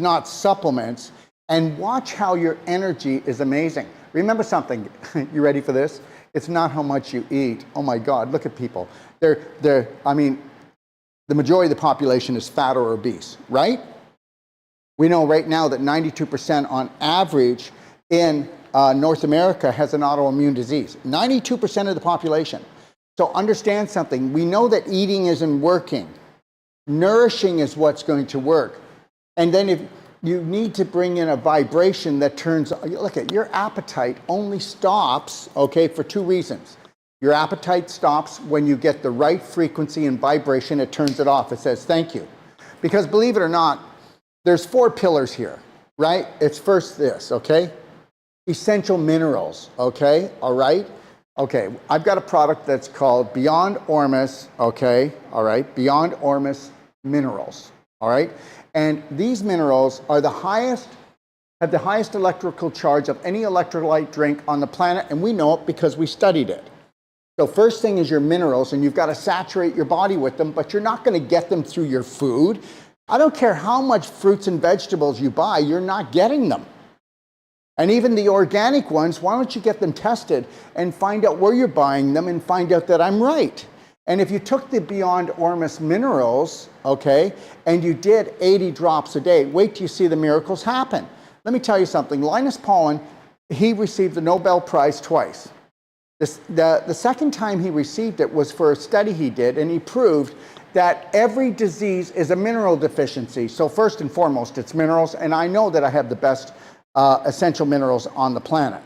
not supplements, and watch how your energy is amazing. Remember something, you ready for this? It's not how much you eat. Oh my God, look at people. I mean, the majority of the population is fat or obese, right? We know right now that 92% on average in North America has an autoimmune disease. 92% of the population. So understand something. We know that eating isn't working. Nourishing is what's going to work. And then if you need to bring in a vibration that turns, look at your appetite only stops, okay, for two reasons. Your appetite stops when you get the right frequency and vibration, it turns it off. It says, thank you. Because believe it or not, there's 4 pillars here, right? It's first this, okay? Essential minerals, okay, all right? Okay, I've got a product that's called Beyond Ormus, okay, all right? Beyond Ormus Minerals, all right? And these minerals are have the highest electrical charge of any electrolyte drink on the planet, and we know it because we studied it. So first thing is your minerals, and you've got to saturate your body with them, but you're not going to get them through your food. I don't care how much fruits and vegetables you buy, you're not getting them. And even the organic ones, why don't you get them tested and find out where you're buying them and find out that I'm right? And if you took the Beyond Ormus minerals, okay, and you did 80 drops a day, wait till you see the miracles happen. Let me tell you something. Linus Pauling, he received the Nobel Prize twice. The second time he received it was for a study he did, and he proved that every disease is a mineral deficiency. So first and foremost, it's minerals, and I know that I have the best essential minerals on the planet.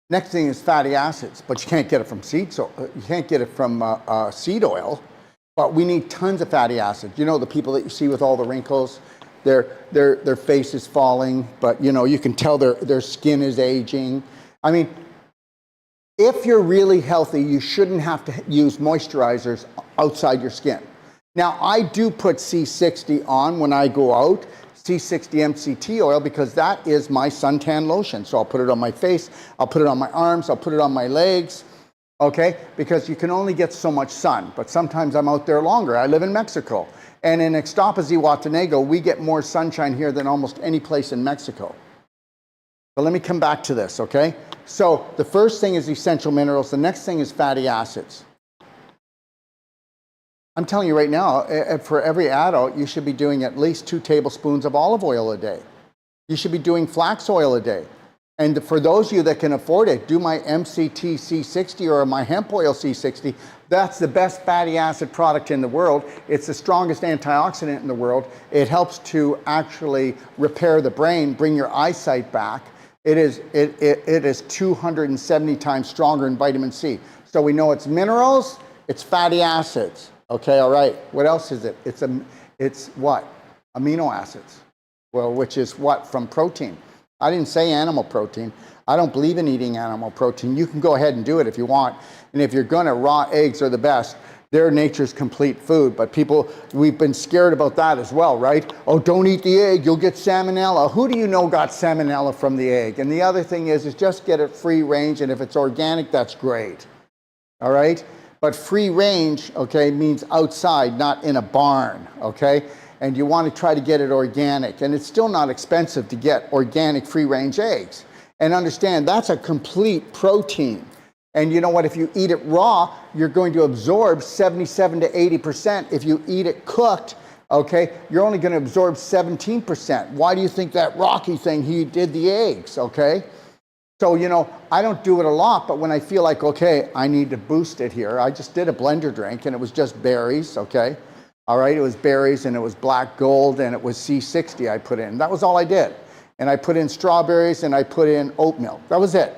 Next thing is fatty acids, but you can't get it from seed, so you can't get it from seed oil. But we need tons of fatty acids. You know, the people that you see with all the wrinkles, their face is falling, but you know, you can tell their skin is aging. I mean, if you're really healthy, you shouldn't have to use moisturizers outside your skin. Now, I do put C60 on when I go out, C60 MCT oil, because that is my suntan lotion. So I'll put it on my face, I'll put it on my arms, I'll put it on my legs, okay? Because you can only get so much sun, but sometimes I'm out there longer. I live in Mexico. And in Ixtapa, Zihuatanejo, we get more sunshine here than almost any place in Mexico. But let me come back to this, okay? So the first thing is essential minerals. The next thing is fatty acids. I'm telling you right now, for every adult, you should be doing at least 2 tablespoons of olive oil a day. You should be doing flax oil a day. And for those of you that can afford it, do my MCT C60 or my hemp oil C60. That's the best fatty acid product in the world. It's the strongest antioxidant in the world. It helps to actually repair the brain, bring your eyesight back. It is 270 times stronger in vitamin C. So we know it's minerals, it's fatty acids. Okay, all right. What else is it? It's what? Amino acids. Well, which is what? From protein. I didn't say animal protein. I don't believe in eating animal protein. You can go ahead and do it if you want. And if you're gonna, raw eggs are the best. They're nature's complete food. But people, we've been scared about that as well, right? Oh, don't eat the egg, you'll get salmonella. Who do you know got salmonella from the egg? And the other thing is just get it free range, and if it's organic, that's great. All right? But free range, okay, means outside, not in a barn, okay? And you want to try to get it organic. And it's still not expensive to get organic free range eggs. And understand, that's a complete protein. And you know what, if you eat it raw, you're going to absorb 77 to 80%. If you eat it cooked, okay, you're only going to absorb 17%. Why do you think that Rocky thing, he did the eggs, okay? So, you know, I don't do it a lot, but when I feel like, okay, I need to boost it here, I just did a blender drink, and it was just berries, okay? All right, it was berries, and it was black gold, and it was C60 I put in. That was all I did. And I put in strawberries, and I put in oat milk. That was it.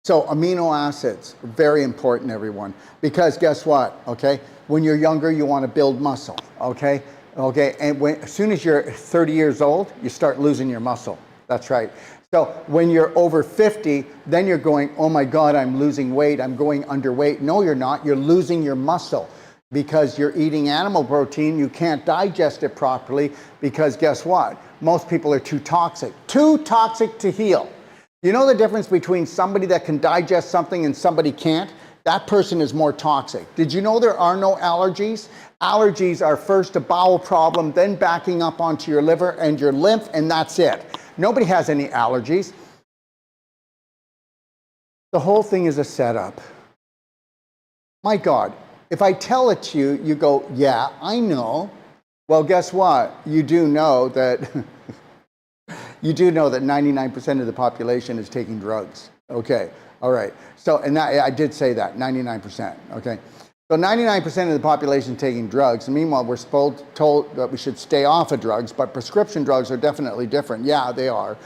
So amino acids, very important, everyone. Because guess what, okay? When you're younger, you want to build muscle, okay? Okay, and as soon as you're 30 years old, you start losing your muscle. That's right. So when you're over 50, then you're going, oh my God, I'm losing weight, I'm going underweight. No, you're not. You're losing your muscle because you're eating animal protein. You can't digest it properly because guess what? Most people are too toxic to heal. You know the difference between somebody that can digest something and somebody can't? that person is more toxic. Did you know there are no allergies? Allergies are first a bowel problem, then backing up onto your liver and your lymph, and that's it. Nobody has any allergies. The whole thing is a setup. My God, if I tell it to you, you go, yeah, I know. Well, guess what? You do know that you do know that 99% of the population is taking drugs. Okay, all right. So, and that, I did say that, 99%, okay? So 99% of the population taking drugs, and meanwhile, we're told that we should stay off of drugs, but prescription drugs are definitely different. Yeah, they are.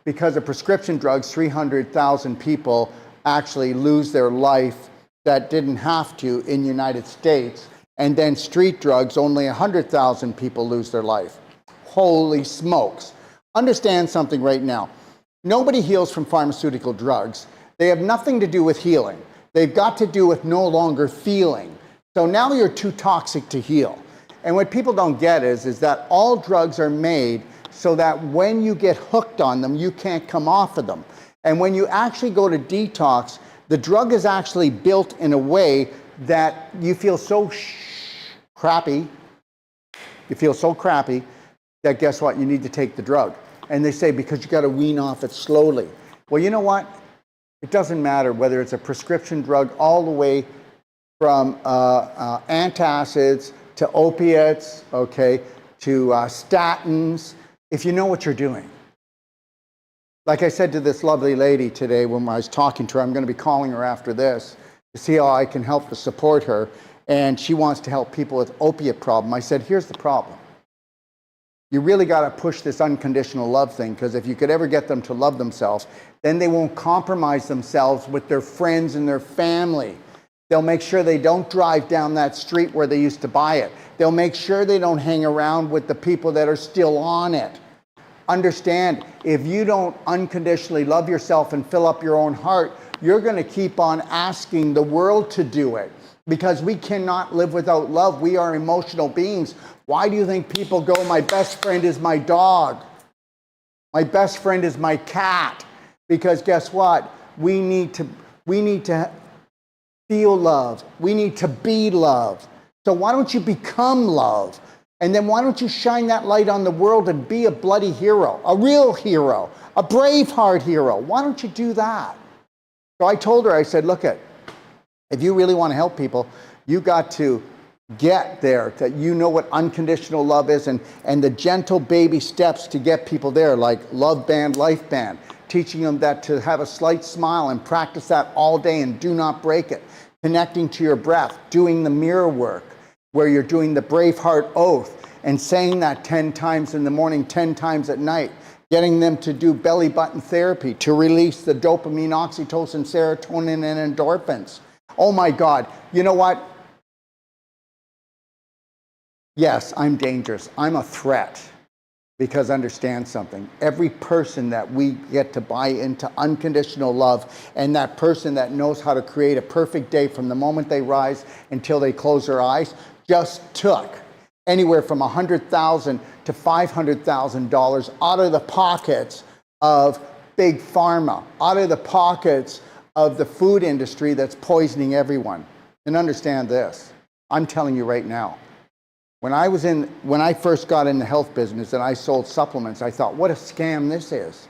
Because of prescription drugs, 300,000 people actually lose their life that didn't have to in the United States. And then street drugs, only 100,000 people lose their life. Holy smokes. Understand something right now. Nobody heals from pharmaceutical drugs. They have nothing to do with healing. They've got to do with no longer feeling. So now you're too toxic to heal. And what people don't get is that all drugs are made so that when you get hooked on them, you can't come off of them. And when you actually go to detox, the drug is actually built in a way that you feel so crappy, that guess what? You need to take the drug. And they say, because you got to wean off it slowly. Well, you know what? It doesn't matter whether it's a prescription drug all the way from antacids to opiates, okay, to statins, if you know what you're doing. Like I said to this lovely lady today when I was talking to her, I'm going to be calling her after this to see how I can help to support her. And she wants to help people with opiate problem. I said, here's the problem. You really got to push this unconditional love thing, because if you could ever get them to love themselves, then they won't compromise themselves with their friends and their family. They'll make sure they don't drive down that street where they used to buy it. They'll make sure they don't hang around with the people that are still on it. Understand, if you don't unconditionally love yourself and fill up your own heart, you're going to keep on asking the world to do it, because we cannot live without love. We are emotional beings. Why do you think people go, my best friend is my dog? My best friend is my cat. Because guess what? We need to feel love. We need to be love. So why don't you become love? And then why don't you shine that light on the world and be a bloody hero, a real hero, a Braveheart hero? Why don't you do that? So I told her, I said, look, if you really want to help people, you got to get there, that you know what unconditional love is, and the gentle baby steps to get people there, like Love Band, Life Band, teaching them that to have a slight smile and practice that all day and do not break it. Connecting to your breath, doing the mirror work, where you're doing the Braveheart oath and saying that 10 times in the morning, 10 times at night. Getting them to do belly button therapy to release the dopamine, oxytocin, serotonin, and endorphins. Oh my God, you know what? Yes, I'm dangerous. I'm a threat. Because understand something, every person that we get to buy into unconditional love, and that person that knows how to create a perfect day from the moment they rise until they close their eyes, just took anywhere from $100,000 to $500,000 out of the pockets of big pharma, out of the pockets of the food industry that's poisoning everyone. And understand this, I'm telling you right now, when I first got in the health business and I sold supplements, I thought, what a scam this is.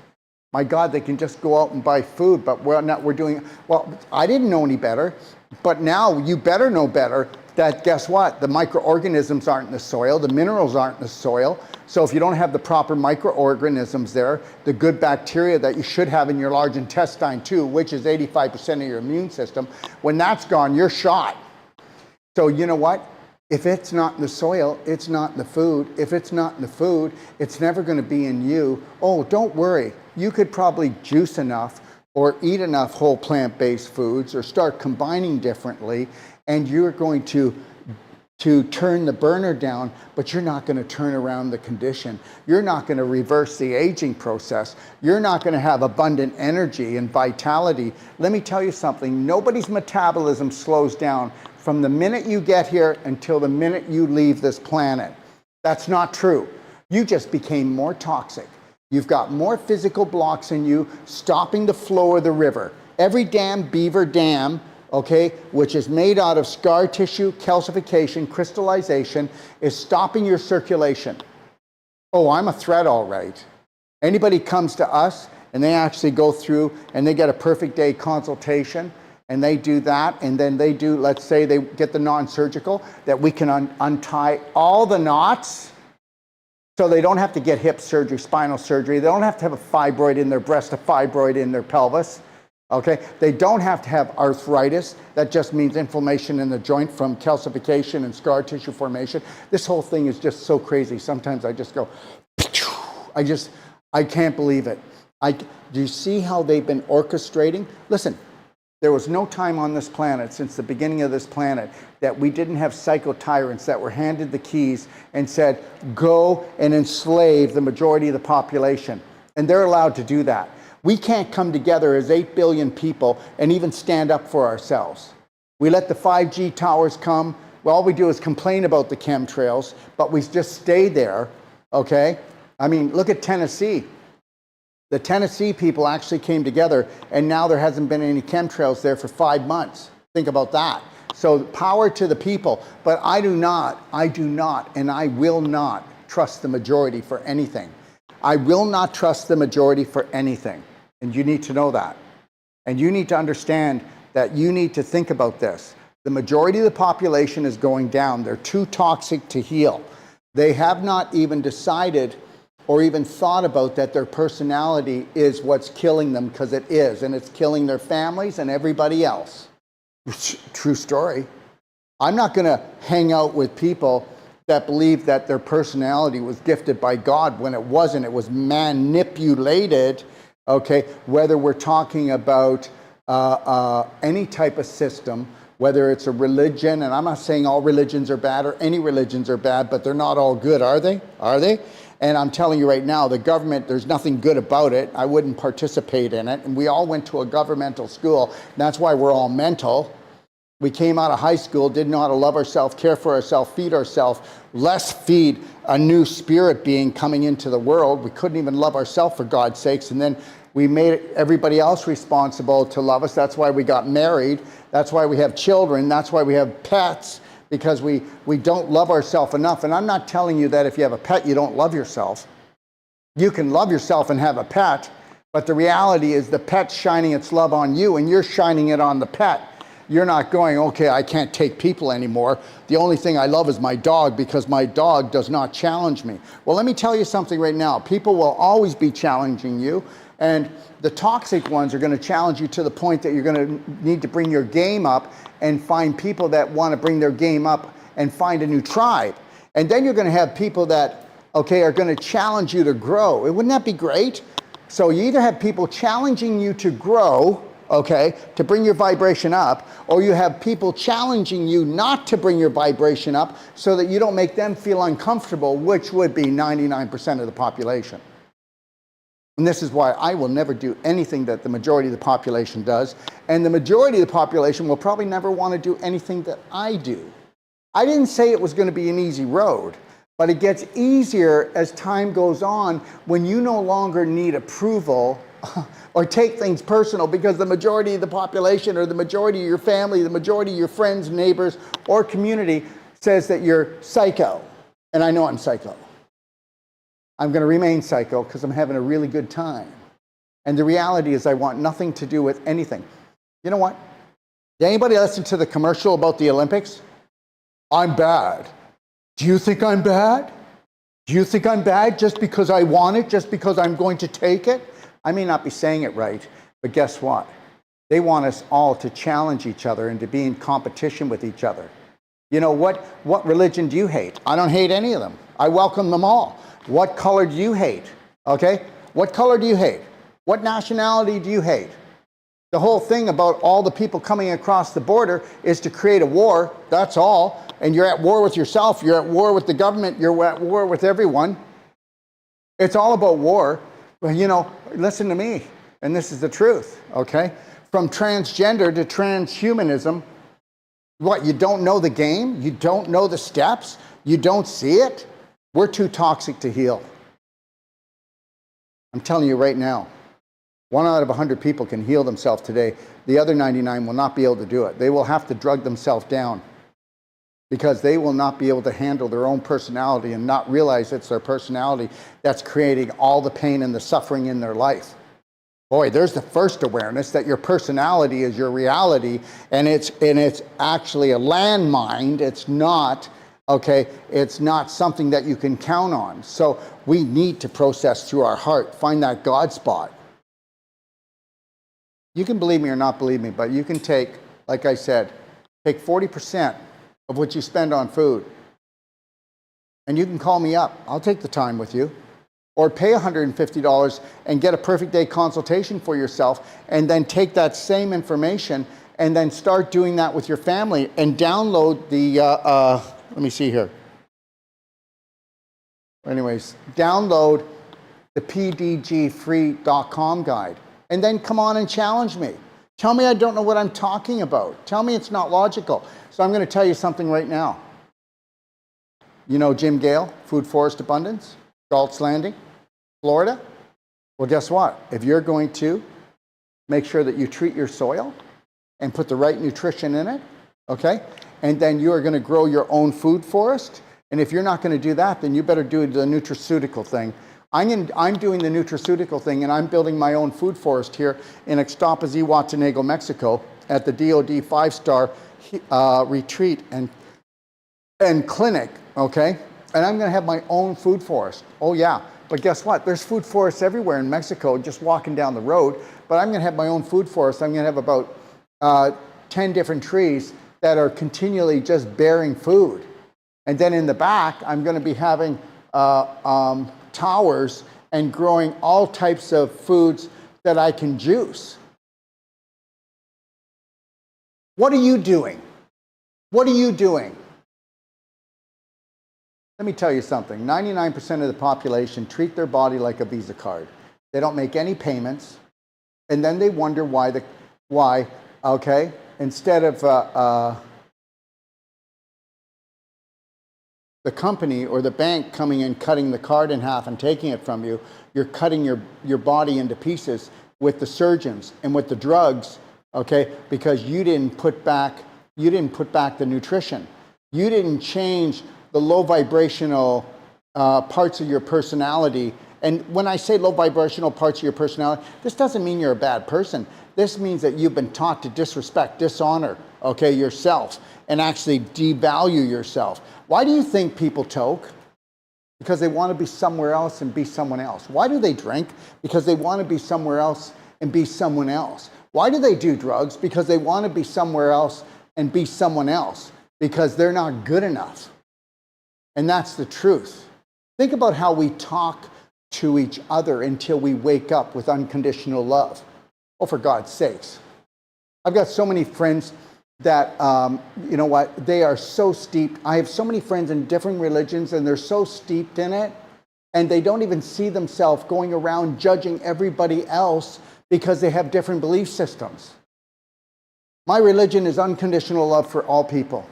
My God, they can just go out and buy food, but we're doing, well, I didn't know any better, but now you better know better that guess what? The microorganisms aren't in the soil, the minerals aren't in the soil. So if you don't have the proper microorganisms there, the good bacteria that you should have in your large intestine too, which is 85% of your immune system, when that's gone, you're shot. So you know what? If it's not in the soil, it's not in the food. If it's not in the food, it's never going to be in you. Oh, don't worry. You could probably juice enough or eat enough whole plant-based foods or start combining differently, and you're going to turn the burner down, but you're not going to turn around the condition. You're not going to reverse the aging process. You're not going to have abundant energy and vitality. Let me tell you something. Nobody's metabolism slows down from the minute you get here until the minute you leave this planet. That's not true. You just became more toxic. You've got more physical blocks in you, stopping the flow of the river. Every damn beaver dam okay, which is made out of scar tissue, calcification, crystallization, is stopping your circulation. Oh, I'm a threat, all right. Anybody comes to us and they actually go through and they get a perfect day consultation and they do that, and then they do, let's say they get the non-surgical, that we can untie all the knots so they don't have to get hip surgery, spinal surgery. They don't have to have a fibroid in their breast, a fibroid in their pelvis. Okay, they don't have to have arthritis. That just means inflammation in the joint from calcification and scar tissue formation. This whole thing is just so crazy. Sometimes I just go, I can't believe it. Do you see how they've been orchestrating? Listen, there was no time on this planet since the beginning of this planet that we didn't have psycho-tyrants that were handed the keys and said, go and enslave the majority of the population. And they're allowed to do that. We can't come together as 8 billion people and even stand up for ourselves. We let the 5G towers come. Well, all we do is complain about the chemtrails, but we just stay there, okay? I mean, look at Tennessee. The Tennessee people actually came together, and now there hasn't been any chemtrails there for 5 months. Think about that. So power to the people, but I do not, and I will not trust the majority for anything. I will not trust the majority for anything. And you need to know that. And you need to understand that you need to think about this. The majority of the population is going down. They're too toxic to heal. They have not even decided or even thought about that their personality is what's killing them, because it is, and it's killing their families and everybody else. True story. I'm not going to hang out with people that believe that their personality was gifted by God when it wasn't. It was manipulated, okay? Whether we're talking about any type of system, whether it's a religion, and I'm not saying all religions are bad or any religions are bad, but they're not all good, are they? Are they? And I'm telling you right now, the government, there's nothing good about it. I wouldn't participate in it. And we all went to a governmental school. That's why we're all mental. We came out of high school, didn't know how to love ourselves, care for ourselves, feed ourselves, less feed a new spirit being coming into the world. We couldn't even love ourselves, for God's sakes. And then we made everybody else responsible to love us. That's why we got married. That's why we have children. That's why we have pets, because we don't love ourselves enough. And I'm not telling you that if you have a pet, you don't love yourself. You can love yourself and have a pet, but the reality is the pet's shining its love on you and you're shining it on the pet. You're not going, okay, I can't take people anymore. The only thing I love is my dog because my dog does not challenge me. Well, let me tell you something right now. People will always be challenging you, and the toxic ones are going to challenge you to the point that you're going to need to bring your game up and find people that want to bring their game up and find a new tribe. And then you're going to have people that, okay, are going to challenge you to grow. Wouldn't that be great? So you either have people challenging you to grow, okay, to bring your vibration up, or you have people challenging you not to bring your vibration up so that you don't make them feel uncomfortable, which would be 99% of the population. And this is why I will never do anything that the majority of the population does. And the majority of the population will probably never want to do anything that I do. I didn't say it was going to be an easy road, but it gets easier as time goes on when you no longer need approval or take things personal because the majority of the population or the majority of your family, the majority of your friends, neighbors, or community says that you're psycho. And I know I'm psycho. I'm going to remain psycho because I'm having a really good time. And the reality is I want nothing to do with anything. You know what? Did anybody listen to the commercial about the Olympics? I'm bad. Do you think I'm bad? Do you think I'm bad just because I want it, just because I'm going to take it? I may not be saying it right, but guess what? They want us all to challenge each other and to be in competition with each other. You know, what religion do you hate? I don't hate any of them. I welcome them all. What color do you hate? Okay? What color do you hate? What nationality do you hate? The whole thing about all the people coming across the border is to create a war. That's all. And you're at war with yourself. You're at war with the government. You're at war with everyone. It's all about war. Well, you know, listen to me. And this is the truth, okay? From transgender to transhumanism, what, you don't know the game? You don't know the steps? You don't see it? We're too toxic to heal. I'm telling you right now. 1 out of 100 people can heal themselves today. The other 99 will not be able to do it. They will have to drug themselves down because they will not be able to handle their own personality and not realize it's their personality that's creating all the pain and the suffering in their life. Boy, there's the first awareness that your personality is your reality, and it's actually a landmine. It's not, okay, it's not something that you can count on. So we need to process through our heart, find that God spot. You can believe me or not believe me, but you can take, like I said, take 40% of what you spend on food, and you can call me up. I'll take the time with you. Or pay $150 and get a perfect day consultation for yourself, and then take that same information and then start doing that with your family and download the, let me see here. Anyways, download the pdgfree.com guide and then come on and challenge me. Tell me I don't know what I'm talking about. Tell me it's not logical. So I'm going to tell you something right now. You know Jim Gale, Food Forest Abundance, Galt's Landing, Florida? Well, guess what? If you're going to make sure that you treat your soil and put the right nutrition in it, okay? And then you are going to grow your own food forest. And if you're not going to do that, then you better do the nutraceutical thing. I'm doing the nutraceutical thing, and I'm building my own food forest here in Ixtapa, Zihuatanejo, Mexico, at the DoD 5-star retreat and clinic, okay? And I'm going to have my own food forest. Oh, yeah. But guess what? There's food forests everywhere in Mexico, just walking down the road. But I'm going to have my own food forest. I'm going to have about 10 different trees that are continually just bearing food. And then in the back, I'm going to be having towers and growing all types of foods that I can juice. What are you doing? What are you doing? Let me tell you something. 99% of the population treat their body like a Visa card. They don't make any payments, and then they wonder why, okay? Instead of the company or the bank coming and cutting the card in half and taking it from you, you're cutting your body into pieces with the surgeons and with the drugs, okay? Because you didn't put back the nutrition. You didn't change the low vibrational parts of your personality. And when I say low vibrational parts of your personality, this doesn't mean you're a bad person. This means that you've been taught to disrespect, dishonor, okay, yourself, and actually devalue yourself. Why do you think people toke? Because they want to be somewhere else and be someone else. Why do they drink? Because they want to be somewhere else and be someone else. Why do they do drugs? Because they want to be somewhere else and be someone else. Because they're not good enough. And that's the truth. Think about how we talk to each other until we wake up with unconditional love. Oh, for God's sakes. I've got so many friends that, you know what, they are so steeped. I have so many friends in different religions, and they're so steeped in it, and they don't even see themselves going around judging everybody else because they have different belief systems. My religion is unconditional love for all people.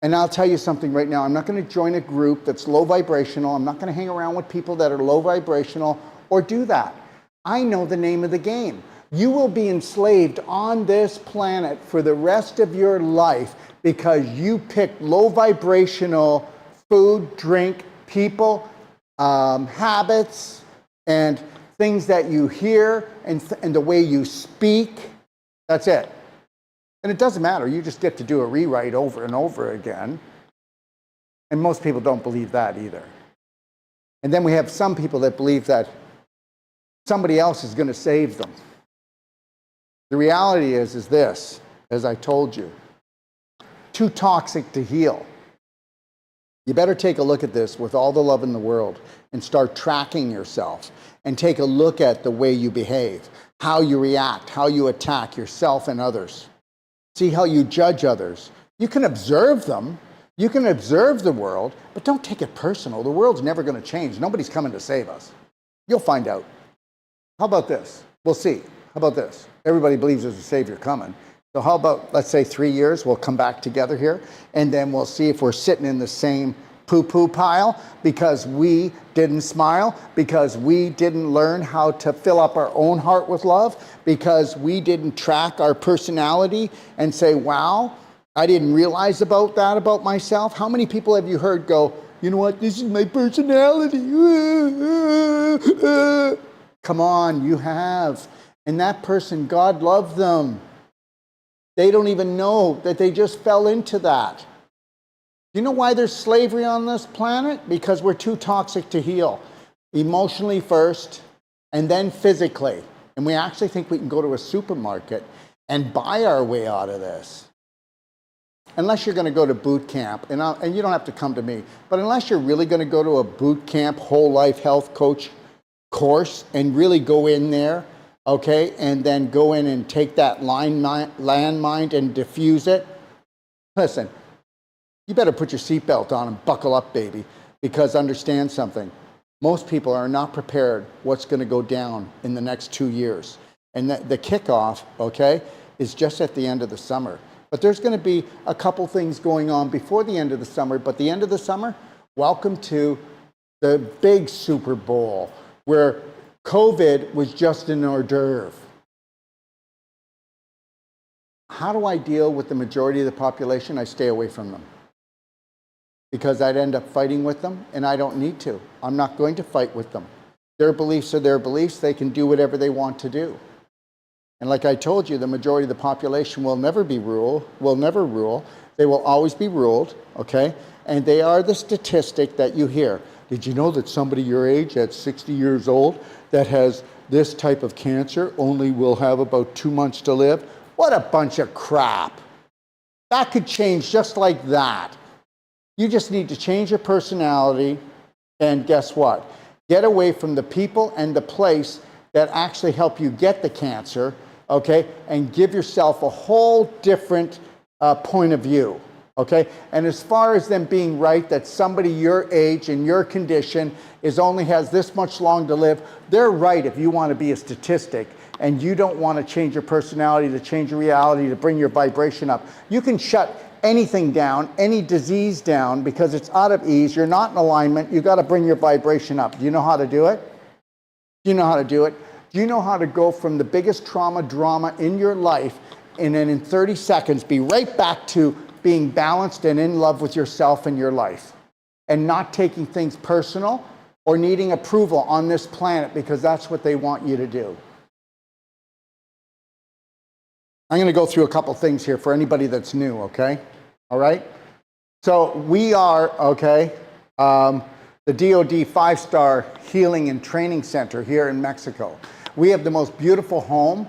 And I'll tell you something right now. I'm not going to join a group that's low vibrational. I'm not going to hang around with people that are low vibrational or do that. I know the name of the game. You will be enslaved on this planet for the rest of your life because you picked low vibrational food, drink, people, habits, and things that you hear and the way you speak. That's it. And it doesn't matter. You just get to do a rewrite over and over again. And most people don't believe that either. And then we have some people that believe that somebody else is going to save them. The reality is this, as I told you, too toxic to heal. You better take a look at this with all the love in the world and start tracking yourself and take a look at the way you behave, how you react, how you attack yourself and others. See how you judge others. You can observe them. You can observe the world, but don't take it personal. The world's never going to change. Nobody's coming to save us. You'll find out. How about this? We'll see. How about this? Everybody believes there's a Savior coming. So how about, let's say 3 years, we'll come back together here, and then we'll see if we're sitting in the same poo-poo pile because we didn't smile, because we didn't learn how to fill up our own heart with love, because we didn't track our personality and say, wow, I didn't realize about that about myself. How many people have you heard go, you know what, this is my personality. Come on, you have. And that person, God loved them. They don't even know that they just fell into that. You know why there's slavery on this planet? Because we're too toxic to heal. Emotionally first, and then physically. And we actually think we can go to a supermarket and buy our way out of this. Unless you're going to go to boot camp, and you don't have to come to me, but unless you're really going to go to a boot camp, whole life health coach course, and really go in there, okay, and then go in and take that landmine and diffuse it, listen, you better put your seatbelt on and buckle up, baby, because understand something. Most people are not prepared what's going to go down in the next 2 years. And the kickoff, okay, is just at the end of the summer. But there's going to be a couple things going on before the end of the summer. But the end of the summer, welcome to the big Super Bowl, where COVID was just an hors d'oeuvre. How do I deal with the majority of the population? I stay away from them. Because I'd end up fighting with them, and I don't need to. I'm not going to fight with them. Their beliefs are their beliefs. They can do whatever they want to do. And like I told you, the majority of the population will never rule. They will always be ruled, okay? And they are the statistic that you hear. Did you know that somebody your age at 60 years old that has this type of cancer only will have about 2 months to live? What a bunch of crap. That could change just like that. You just need to change your personality, and guess what? Get away from the people and the place that actually help you get the cancer, okay? And give yourself a whole different point of view, okay? And as far as them being right that somebody your age and your condition only has this much long to live, they're right if you want to be a statistic and you don't want to change your personality, to change your reality, to bring your vibration up. You can shut anything down, any disease down, because it's out of ease. You're not in alignment. You got to bring your vibration up. Do you know how to do it? Do you know how to do it? Do you know how to go from the biggest drama in your life, and then in 30 seconds be right back to being balanced and in love with yourself and your life, and not taking things personal or needing approval on this planet because that's what they want you to do? I'm going to go through a couple things here for anybody that's new, okay? All right? So we are, okay, the DoD 5-star Healing and Training Center here in Mexico. We have the most beautiful home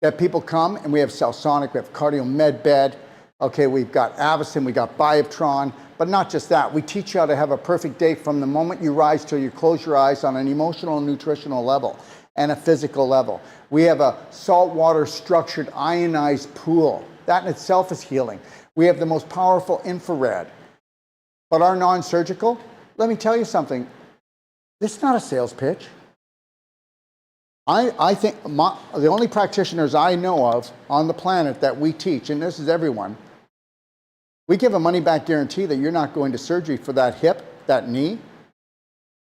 that people come, and we have Cellsonic, we have Cardio Med Bed, okay, we've got Avicen, we got Bioptron, but not just that. We teach you how to have a perfect day from the moment you rise till you close your eyes on an emotional and nutritional level and a physical level. We have a saltwater structured ionized pool. That in itself is healing. We have the most powerful infrared. But our non-surgical, let me tell you something. This is not a sales pitch. I think the only practitioners I know of on the planet that we teach, and this is everyone, we give a money-back guarantee that you're not going to surgery for that hip, that knee,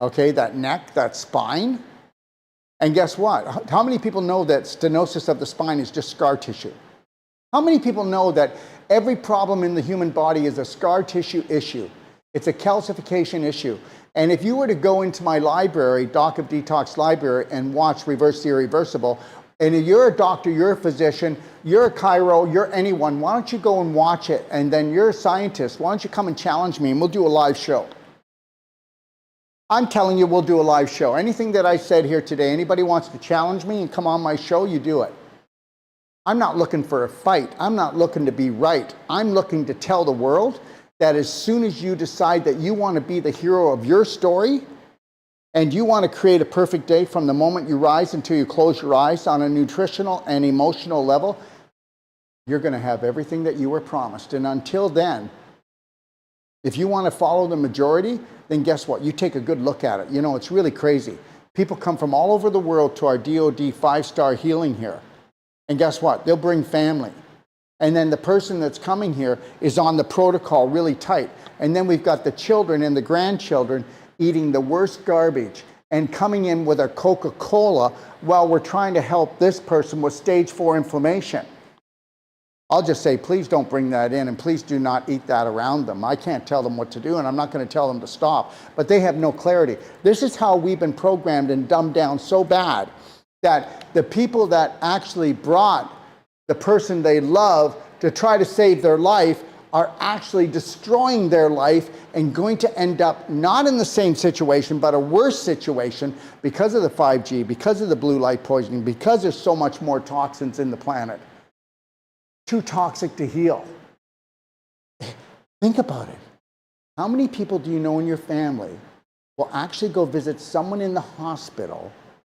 okay, that neck, that spine. And guess what? How many people know that stenosis of the spine is just scar tissue? How many people know that every problem in the human body is a scar tissue issue? It's a calcification issue. And if you were to go into my library, Doc of Detox library, and watch Reverse the Irreversible, and if you're a doctor, you're a physician, you're a chiro, you're anyone, why don't you go and watch it? And then you're a scientist, why don't you come and challenge me and we'll do a live show. I'm telling you, we'll do a live show. Anything that I said here today, anybody wants to challenge me and come on my show, you do it. I'm not looking for a fight. I'm not looking to be right. I'm looking to tell the world that as soon as you decide that you want to be the hero of your story and you want to create a perfect day from the moment you rise until you close your eyes on a nutritional and emotional level, you're going to have everything that you were promised. And until then, if you want to follow the majority, then guess what? You take a good look at it. You know, it's really crazy. People come from all over the world to our DoD 5-star healing here. And guess what? They'll bring family. And then the person that's coming here is on the protocol really tight. And then we've got the children and the grandchildren eating the worst garbage and coming in with a Coca-Cola while we're trying to help this person with stage 4 inflammation. I'll just say, please don't bring that in, and please do not eat that around them. I can't tell them what to do, and I'm not going to tell them to stop, but they have no clarity. This is how we've been programmed and dumbed down so bad that the people that actually brought the person they love to try to save their life are actually destroying their life and going to end up not in the same situation, but a worse situation because of the 5G, because of the blue light poisoning, because there's so much more toxins in the planet. Too toxic to heal. Think about it. How many people do you know in your family will actually go visit someone in the hospital